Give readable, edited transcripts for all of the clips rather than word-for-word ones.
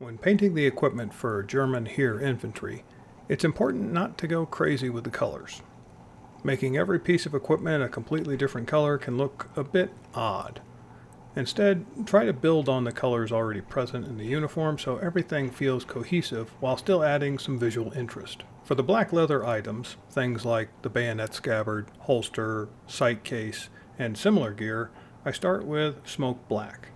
When painting the equipment for German Heer infantry, it's important not to go crazy with the colors. Making every piece of equipment a completely different color can look a bit odd. Instead, try to build on the colors already present in the uniform so everything feels cohesive while still adding some visual interest. For the black leather items, things like the bayonet scabbard, holster, sight case, and similar gear, I start with smoke black.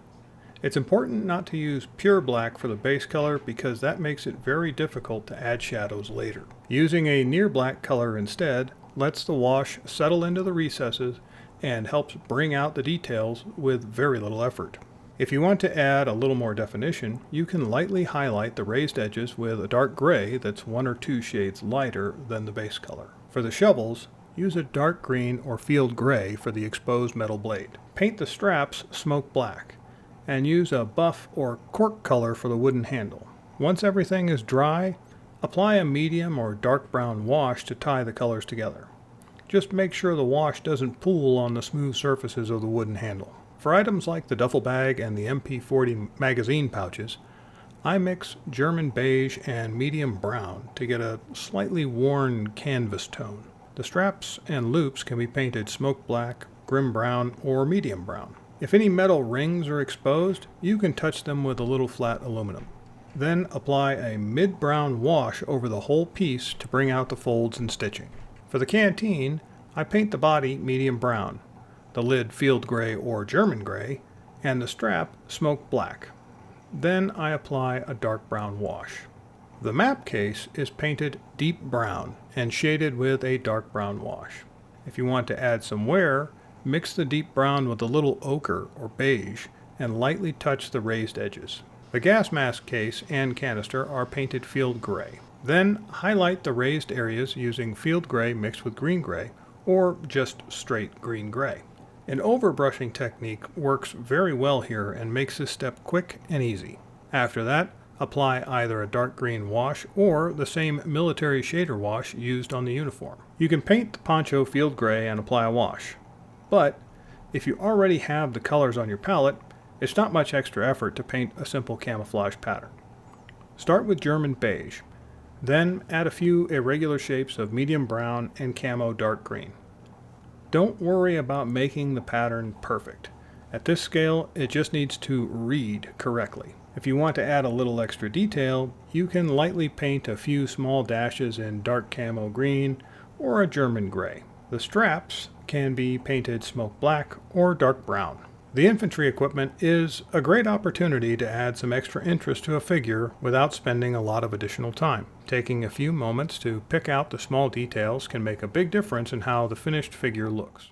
It's important not to use pure black for the base color because that makes it very difficult to add shadows later. Using a near black color instead lets the wash settle into the recesses and helps bring out the details with very little effort. If you want to add a little more definition, you can lightly highlight the raised edges with a dark gray that's 1 or 2 shades lighter than the base color. For the shovels, use a dark green or field gray for the exposed metal blade. Paint the straps smoke black and use a buff or cork color for the wooden handle. Once everything is dry, apply a medium or dark brown wash to tie the colors together. Just make sure the wash doesn't pool on the smooth surfaces of the wooden handle. For items like the duffel bag and the MP40 magazine pouches, I mix German beige and medium brown to get a slightly worn canvas tone. The straps and loops can be painted smoke black, grim brown, or medium brown. If any metal rings are exposed, you can touch them with a little flat aluminum. Then apply a mid-brown wash over the whole piece to bring out the folds and stitching. For the canteen, I paint the body medium brown, the lid field gray or German gray, and the strap smoke black. Then I apply a dark brown wash. The map case is painted deep brown and shaded with a dark brown wash. If you want to add some wear, mix the deep brown with a little ochre or beige and lightly touch the raised edges. The gas mask case and canister are painted field gray. Then highlight the raised areas using field gray mixed with green gray or just straight green gray. An overbrushing technique works very well here and makes this step quick and easy. After that, apply either a dark green wash or the same military shader wash used on the uniform. You can paint the poncho field gray and apply a wash. But if you already have the colors on your palette, it's not much extra effort to paint a simple camouflage pattern. Start with German beige, then add a few irregular shapes of medium brown and camo dark green. Don't worry about making the pattern perfect. At this scale, it just needs to read correctly. If you want to add a little extra detail, you can lightly paint a few small dashes in dark camo green or a German gray. The straps can be painted smoke black or dark brown. The infantry equipment is a great opportunity to add some extra interest to a figure without spending a lot of additional time. Taking a few moments to pick out the small details can make a big difference in how the finished figure looks.